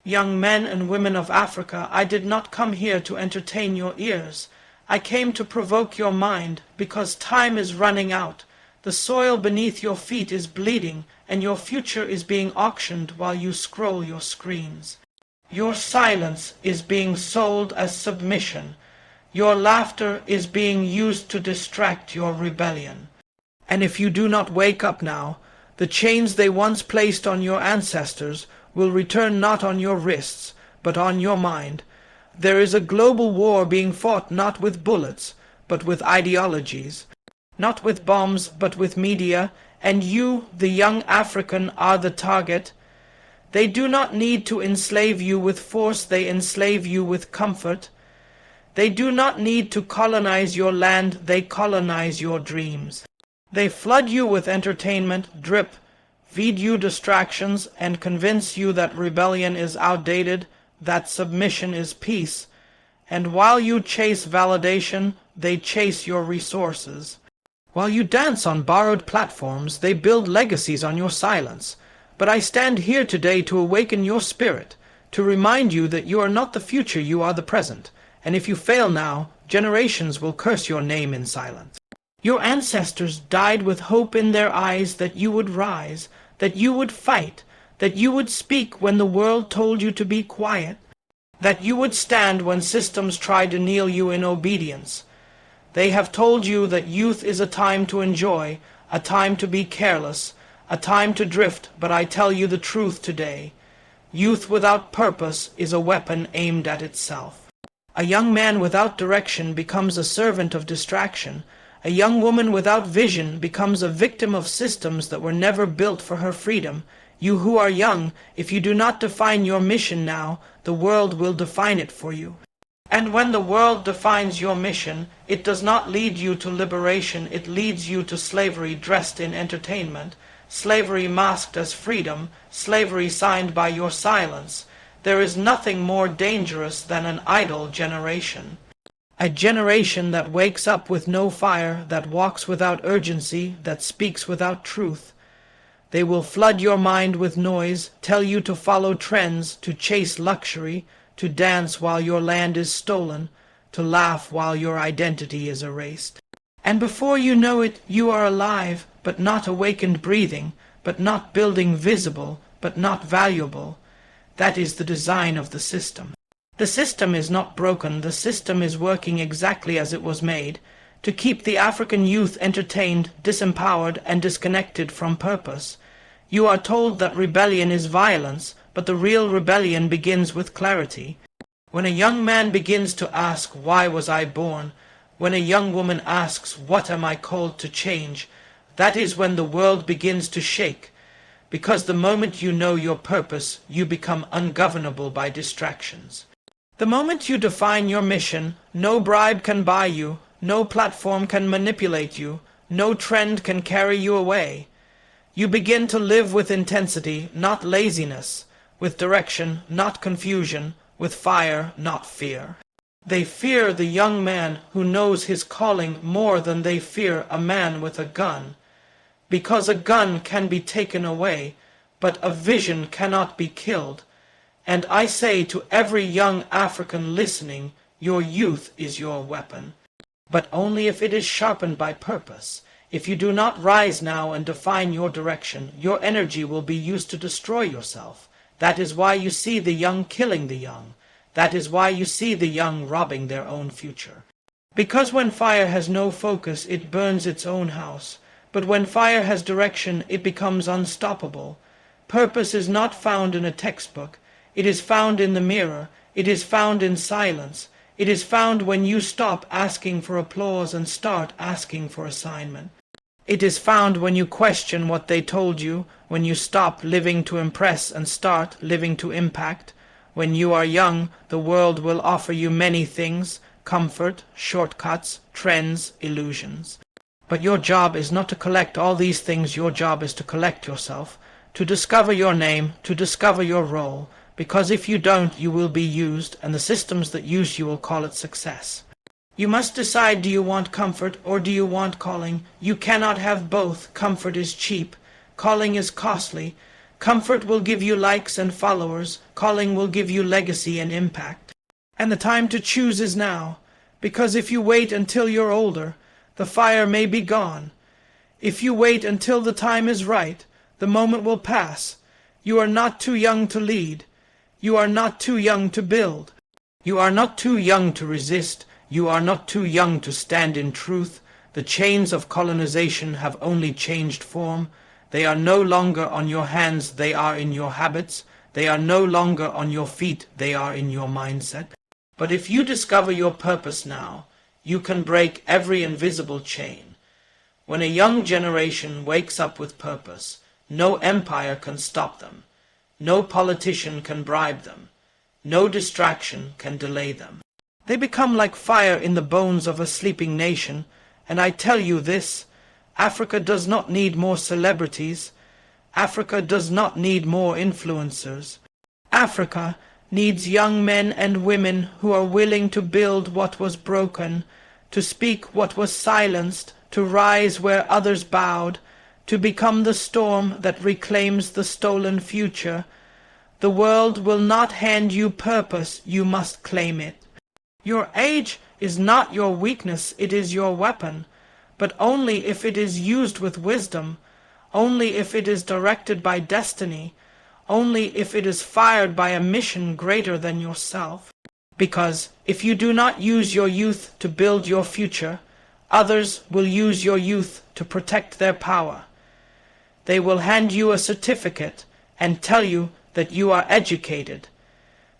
Young men and women of Africa, I did not come here to entertain your ears. I came to provoke your mind, because time is running out. The soil beneath your feet is bleeding, and your future is being auctioned while you scroll your screens. Your silence is being sold as submission. Your laughter is being used to distract your rebellion. And if you do not wake up now, the chains they once placed on your ancestors will return not on your wrists, but on your mind. There is a global war being fought not with bullets, but with ideologies. Not with bombs, but with media, and you, the young African, are the target. They do not need to enslave you with force, they enslave you with comfort. They do not need to colonize your land, they colonize your dreams. They flood you with entertainment, drip, feed you distractions, and convince you that rebellion is outdated, that submission is peace. And while you chase validation, they chase your resources. While you dance on borrowed platforms, they build legacies on your silence. But I stand here today to awaken your spirit, to remind you that you are not the future, you are the present. And if you fail now, generations will curse your name in silence. Your ancestors died with hope in their eyes that you would rise, that you would fight, that you would speak when the world told you to be quiet, that you would stand when systems tried to kneel you in obedience. They have told you that youth is a time to enjoy, a time to be careless, a time to drift, but I tell you the truth today. Youth without purpose is a weapon aimed at itself. A young man without direction becomes a servant of distraction. A young woman without vision becomes a victim of systems that were never built for her freedom. You who are young, if you do not define your mission now, the world will define it for you. And when the world defines your mission, it does not lead you to liberation, it leads you to slavery dressed in entertainment, slavery masked as freedom, slavery signed by your silence. There is nothing more dangerous than an idle generation. A generation that wakes up with no fire, that walks without urgency, that speaks without truth. They will flood your mind with noise, tell you to follow trends, to chase luxury, to dance while your land is stolen, to laugh while your identity is erased. And before you know it, you are alive, but not awakened, breathing, but not building, visible, but not valuable. That is the design of the system. The system is not broken, the system is working exactly as it was made, to keep the African youth entertained, disempowered, and disconnected from purpose. You are told that rebellion is violence, but the real rebellion begins with clarity. When a young man begins to ask, why was I born? When a young woman asks, what am I called to change? That is when the world begins to shake. Because the moment you know your purpose, you become ungovernable by distractions. The moment you define your mission, no bribe can buy you, no platform can manipulate you, no trend can carry you away. You begin to live with intensity, not laziness, with direction, not confusion, with fire, not fear. They fear the young man who knows his calling more than they fear a man with a gun. Because a gun can be taken away, but a vision cannot be killed. And I say to every young African listening, your youth is your weapon. But only if it is sharpened by purpose. If you do not rise now and define your direction, your energy will be used to destroy yourself. That is why you see the young killing the young. That is why you see the young robbing their own future. Because when fire has no focus, it burns its own house. But when fire has direction, it becomes unstoppable. Purpose is not found in a textbook. It is found in the mirror. It is found in silence. It is found when you stop asking for applause and start asking for assignment. It is found when you question what they told you, when you stop living to impress and start living to impact. When you are young, the world will offer you many things, comfort, shortcuts, trends, illusions. But your job is not to collect all these things, your job is to collect yourself, to discover your name, to discover your role, because if you don't, you will be used, and the systems that use you will call it success. You must decide, do you want comfort or do you want calling? You cannot have both. Comfort is cheap. Calling is costly. Comfort will give you likes and followers. Calling will give you legacy and impact. And the time to choose is now, because if you wait until you're older, the fire may be gone. If you wait until the time is right, the moment will pass. You are not too young to lead. You are not too young to build. You are not too young to resist. You are not too young to stand in truth. The chains of colonization have only changed form. They are no longer on your hands, they are in your habits. They are no longer on your feet, they are in your mindset. But if you discover your purpose now, you can break every invisible chain. When a young generation wakes up with purpose, no empire can stop them. No politician can bribe them. No distraction can delay them. They become like fire in the bones of a sleeping nation, and I tell you this, Africa does not need more celebrities. Africa does not need more influencers. Africa needs young men and women who are willing to build what was broken, to speak what was silenced, to rise where others bowed, to become the storm that reclaims the stolen future. The world will not hand you purpose, you must claim it. Your age is not your weakness, it is your weapon, but only if it is used with wisdom, only if it is directed by destiny, only if it is fired by a mission greater than yourself. Because if you do not use your youth to build your future, others will use your youth to protect their power. They will hand you a certificate and tell you that you are educated.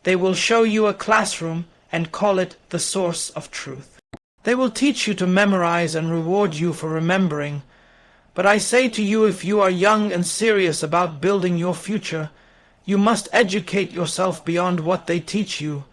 They will show you a classroom and call it the source of truth. They will teach you to memorize and reward you for remembering. But I say to you, if you are young and serious about building your future, you must educate yourself beyond what they teach you,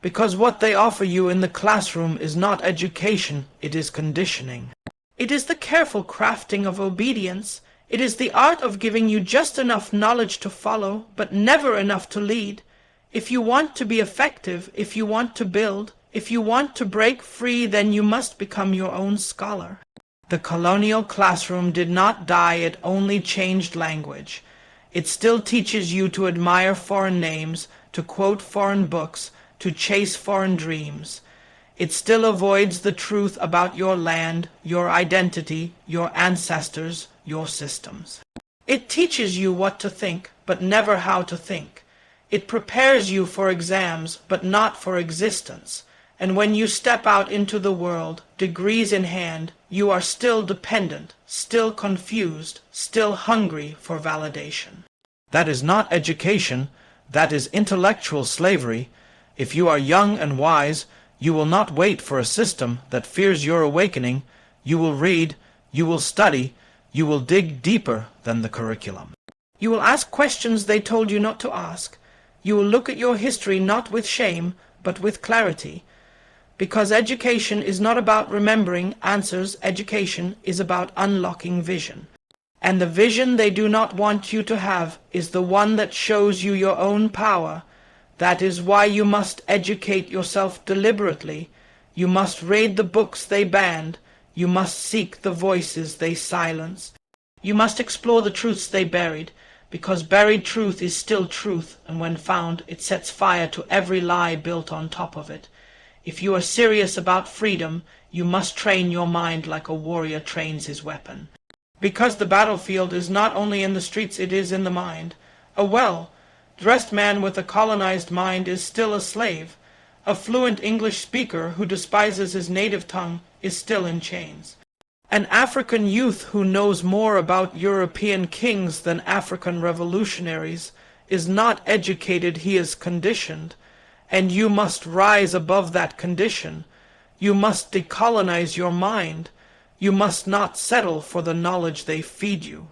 because what they offer you in the classroom is not education, it is conditioning. It is the careful crafting of obedience. It is the art of giving you just enough knowledge to follow, but never enough to lead. If you want to be effective, if you want to build, if you want to break free, then you must become your own scholar. The colonial classroom did not die, it only changed language. It still teaches you to admire foreign names, to quote foreign books, to chase foreign dreams. It still avoids the truth about your land, your identity, your ancestors, your systems. It teaches you what to think, but never how to think. It prepares you for exams, but not for existence. And when you step out into the world, degrees in hand, you are still dependent, still confused, still hungry for validation. That is not education, that is intellectual slavery. If you are young and wise, you will not wait for a system that fears your awakening. You will read, you will study, you will dig deeper than the curriculum. You will ask questions they told you not to ask. You will look at your history not with shame, but with clarity. Because education is not about remembering answers, education is about unlocking vision. And the vision they do not want you to have is the one that shows you your own power. That is why you must educate yourself deliberately. You must read the books they banned. You must seek the voices they silenced. You must explore the truths they buried, because buried truth is still truth, and when found, it sets fire to every lie built on top of it. If you are serious about freedom, you must train your mind like a warrior trains his weapon. Because the battlefield is not only in the streets, it is in the mind. A well-dressed man with a colonized mind is still a slave. A fluent English speaker who despises his native tongue is still in chains. An African youth who knows more about European kings than African revolutionaries is not educated, he is conditioned. And you must rise above that condition. You must decolonize your mind. You must not settle for the knowledge they feed you.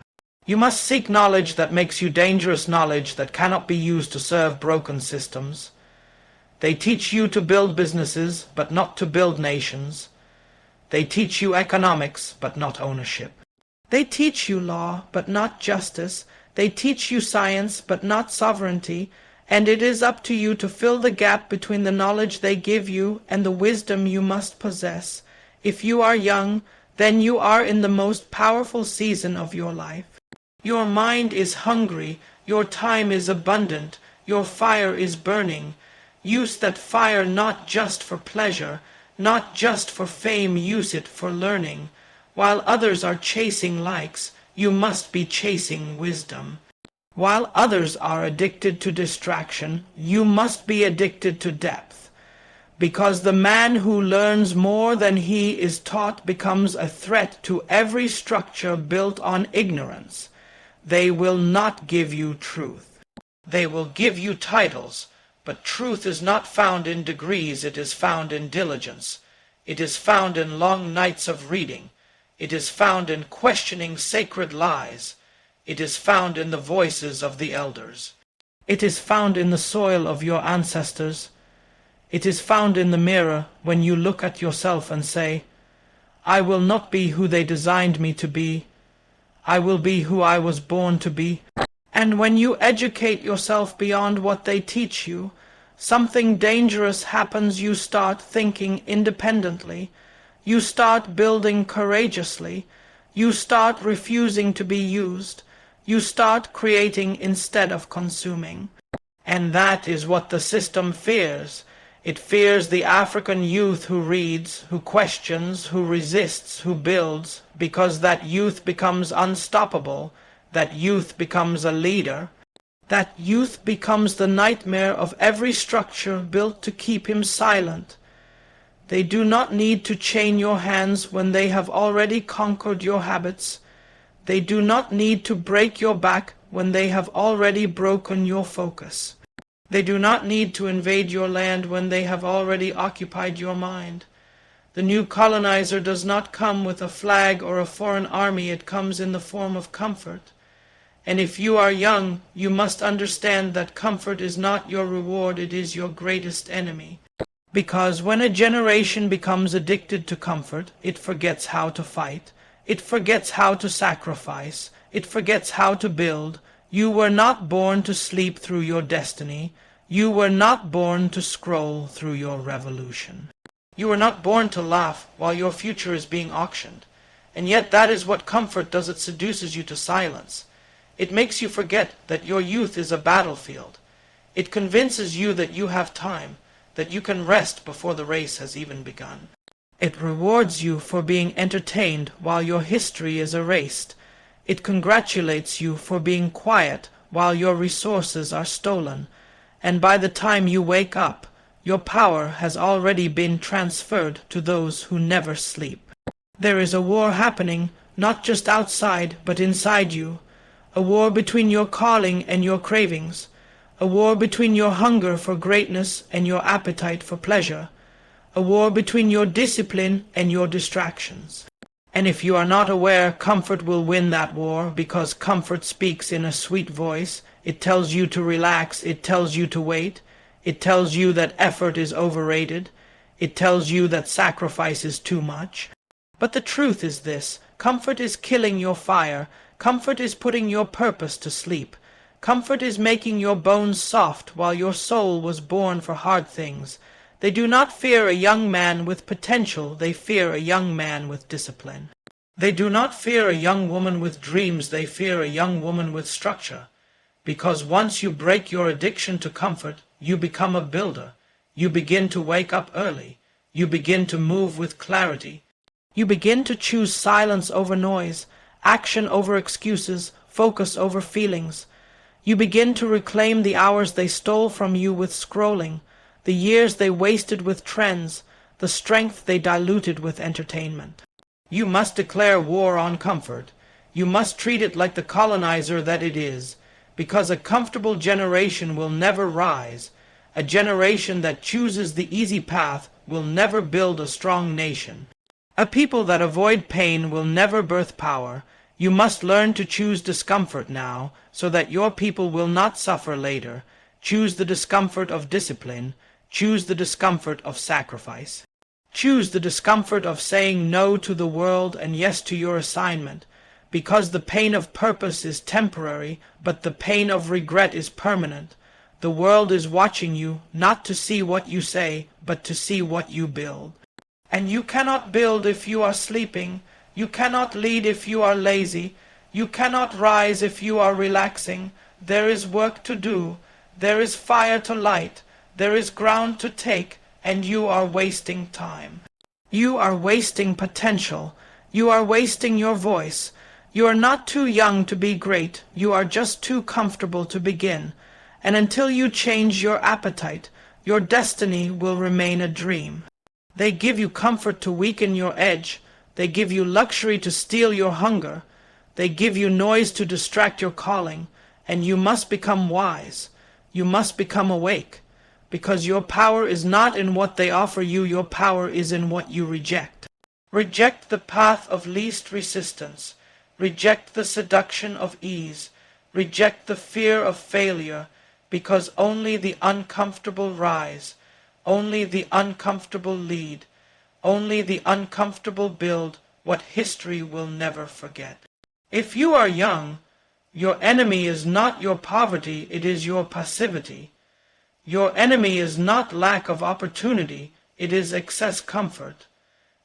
You must seek knowledge that makes you dangerous, knowledge that cannot be used to serve broken systems. They teach you to build businesses, but not to build nations. They teach you economics, but not ownership. They teach you law, but not justice. They teach you science, but not sovereignty. And it is up to you to fill the gap between the knowledge they give you and the wisdom you must possess. If you are young, then you are in the most powerful season of your life. Your mind is hungry, Your time is abundant, your fire is burning. Use that fire not just for pleasure, not just for fame, use it for learning. While others are chasing likes, you must be chasing wisdom. While others are addicted to distraction, you must be addicted to depth. Because the man who learns more than he is taught becomes a threat to every structure built on ignorance. They will not give you truth. They will give you titles, but truth is not found in degrees, it is found in diligence. It is found in long nights of reading. It is found in questioning sacred lies. It is found in the voices of the elders. It is found in the soil of your ancestors. It is found in the mirror when you look at yourself and say, I will not be who they designed me to be. I will be who I was born to be. And when you educate yourself beyond what they teach you, something dangerous happens. You start thinking independently. You start building courageously. You start refusing to be used. You start creating instead of consuming. And that is what the system fears. It fears the African youth who reads, who questions, who resists, who builds, because that youth becomes unstoppable, that youth becomes a leader, that youth becomes the nightmare of every structure built to keep him silent. They do not need to chain your hands when they have already conquered your habits. They do not need to break your back when they have already broken your focus. They do not need to invade your land when they have already occupied your mind. The new colonizer does not come with a flag or a foreign army, it comes in the form of comfort. And if you are young, you must understand that comfort is not your reward, it is your greatest enemy. Because when a generation becomes addicted to comfort, it forgets how to fight, it forgets how to sacrifice, it forgets how to build. You were not born to sleep through your destiny. You were not born to scroll through your revolution. You were not born to laugh while your future is being auctioned. And yet that is what comfort does. It seduces you to silence. It makes you forget that your youth is a battlefield. It convinces you that you have time, that you can rest before the race has even begun. It rewards you for being entertained while your history is erased. It congratulates you for being quiet while your resources are stolen. And by the time you wake up, your power has already been transferred to those who never sleep. There is a war happening, not just outside, but inside you. A war between your calling and your cravings. A war between your hunger for greatness and your appetite for pleasure. A war between your discipline and your distractions. And if you are not aware, comfort will win that war, because comfort speaks in a sweet voice. It tells you to relax, it tells you to wait, it tells you that effort is overrated, it tells you that sacrifice is too much. But the truth is this: comfort is killing your fire, comfort is putting your purpose to sleep, comfort is making your bones soft while your soul was born for hard things. They do not fear a young man with potential, they fear a young man with discipline. They do not fear a young woman with dreams, they fear a young woman with structure. Because once you break your addiction to comfort, you become a builder. You begin to wake up early. You begin to move with clarity. You begin to choose silence over noise, action over excuses, focus over feelings. You begin to reclaim the hours they stole from you with scrolling, the years they wasted with trends, the strength they diluted with entertainment. You must declare war on comfort. You must treat it like the colonizer that it is, because a comfortable generation will never rise. A generation that chooses the easy path will never build a strong nation. A people that avoid pain will never birth power. You must learn to choose discomfort now, so that your people will not suffer later. Choose the discomfort of discipline. Choose the discomfort of sacrifice. Choose the discomfort of saying no to the world and yes to your assignment, because the pain of purpose is temporary, but the pain of regret is permanent. The world is watching you, not to see what you say, but to see what you build. And you cannot build if you are sleeping. You cannot lead if you are lazy. You cannot rise if you are relaxing. there is work to do, there is fire to light, there is ground to take, and you are wasting time. You are wasting potential. You are wasting your voice. You are not too young to be great, you are just too comfortable to begin. And until you change your appetite, your destiny will remain a dream. They give you comfort to weaken your edge. They give you luxury to steal your hunger. They give you noise to distract your calling. And you must become wise. You must become awake. Because your power is not in what they offer you, your power is in what you reject. Reject the path of least resistance. Reject the seduction of ease. Reject the fear of failure, because only the uncomfortable rise. Only the uncomfortable lead. Only the uncomfortable build what history will never forget. If you are young, your enemy is not your poverty, it is your passivity. Your enemy is not lack of opportunity, it is excess comfort.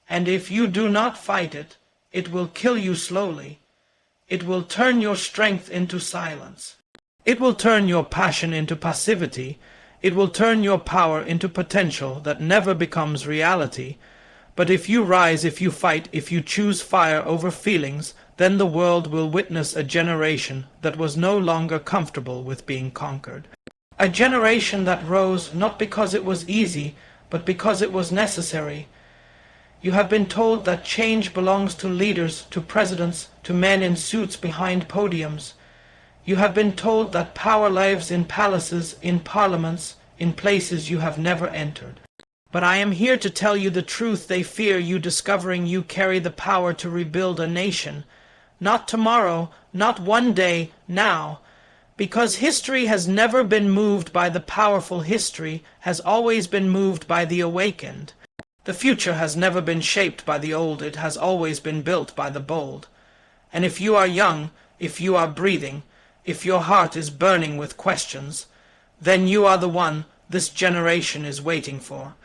And if you do not fight it, it will kill you slowly. It will turn your strength into silence. It will turn your passion into passivity. It will turn your power into potential that never becomes reality. But if you rise, if you fight, if you choose fire over feelings, then the world will witness a generation that was no longer comfortable with being conquered. A generation that rose not because it was easy, but because it was necessary. You have been told that change belongs to leaders, to presidents, to men in suits behind podiums. You have been told that power lives in palaces, in parliaments, in places you have never entered. But I am here to tell you the truth. They fear you discovering you carry the power to rebuild a nation. Not tomorrow, not one day, now. Because history has never been moved by the powerful, history has always been moved by the awakened. The future has never been shaped by the old, it has always been built by the bold. And if you are young, if you are breathing, if your heart is burning with questions, then you are the one this generation is waiting for.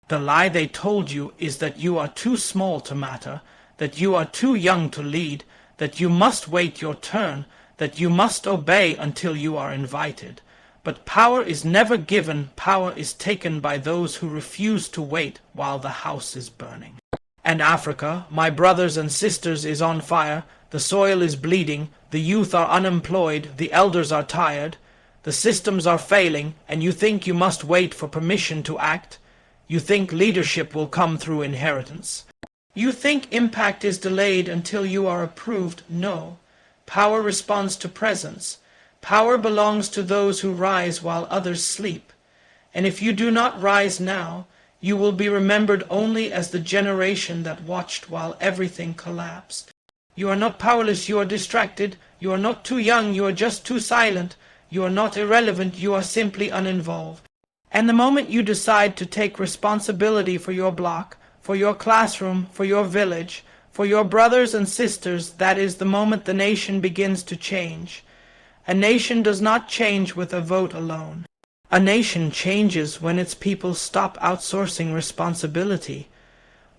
The lie they told you is that you are too small to matter, that you are too young to lead, that you must wait your turn, that you must obey until you are invited. But power is never given, power is taken by those who refuse to wait while the house is burning. And Africa, my brothers and sisters, is on fire, the soil is bleeding, the youth are unemployed, the elders are tired, the systems are failing, and you think you must wait for permission to act. You think leadership will come through inheritance. You think impact is delayed until you are approved. No. Power responds to presence. Power belongs to those who rise while others sleep. And if you do not rise now, you will be remembered only as the generation that watched while everything collapsed. You are not powerless, you are distracted. You are not too young, you are just too silent. You are not irrelevant, you are simply uninvolved. And the moment you decide to take responsibility for your block, for your classroom, for your village, for your brothers and sisters, that is the moment the nation begins to change. A nation does not change with a vote alone. A nation changes when its people stop outsourcing responsibility.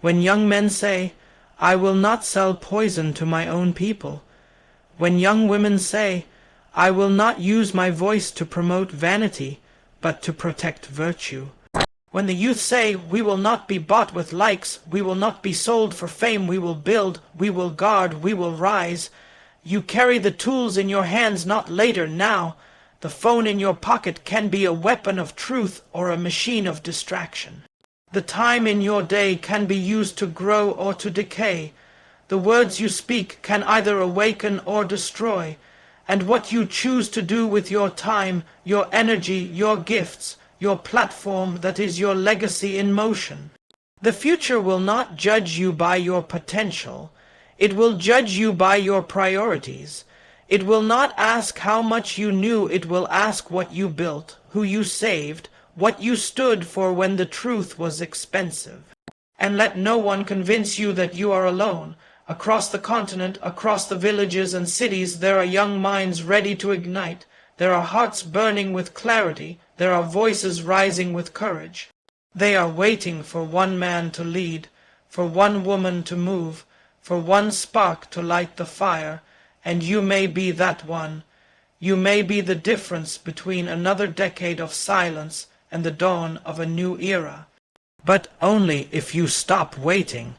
When young men say, "I will not sell poison to my own people." When young women say, "I will not use my voice to promote vanity, but to protect virtue." When the youth say, "We will not be bought with likes, we will not be sold for fame, we will build, we will guard, we will rise," you carry the tools in your hands, not later, now. The phone in your pocket can be a weapon of truth or a machine of distraction. The time in your day can be used to grow or to decay. The words you speak can either awaken or destroy. And what you choose to do with your time, your energy, your gifts, your platform, that is your legacy in motion. The future will not judge you by your potential. It will judge you by your priorities. It will not ask how much you knew, it will ask what you built, who you saved, what you stood for when the truth was expensive. And let no one convince you that you are alone. Across the continent, across the villages and cities, there are young minds ready to ignite. There are hearts burning with clarity. There are voices rising with courage. They are waiting for one man to lead, for one woman to move, for one spark to light the fire, and you may be that one. You may be the difference between another decade of silence and the dawn of a new era. But only if you stop waiting.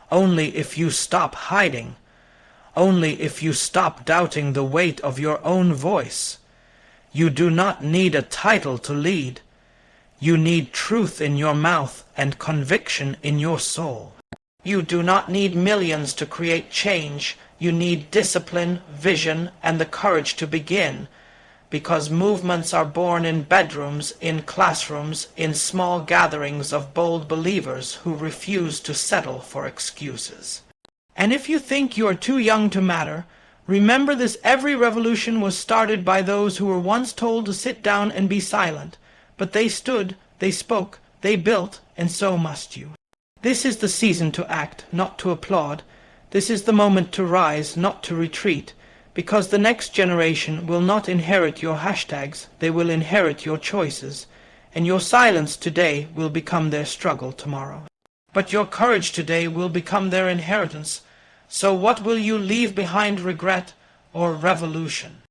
Only if you stop hiding. Only if you stop doubting the weight of your own voice. You do not need a title to lead. You need truth in your mouth and conviction in your soul. You do not need millions to create change. You need discipline, vision, and the courage to begin, because movements are born in bedrooms, in classrooms, in small gatherings of bold believers who refuse to settle for excuses. And if you think you are too young to matter, remember this: every revolution was started by those who were once told to sit down and be silent, but they stood, they spoke, they built, and so must you. This is the season to act, not to applaud. This is the moment to rise, not to retreat, because the next generation will not inherit your hashtags, they will inherit your choices, and your silence today will become their struggle tomorrow. But your courage today will become their inheritance. So what will you leave behind, regret or revolution?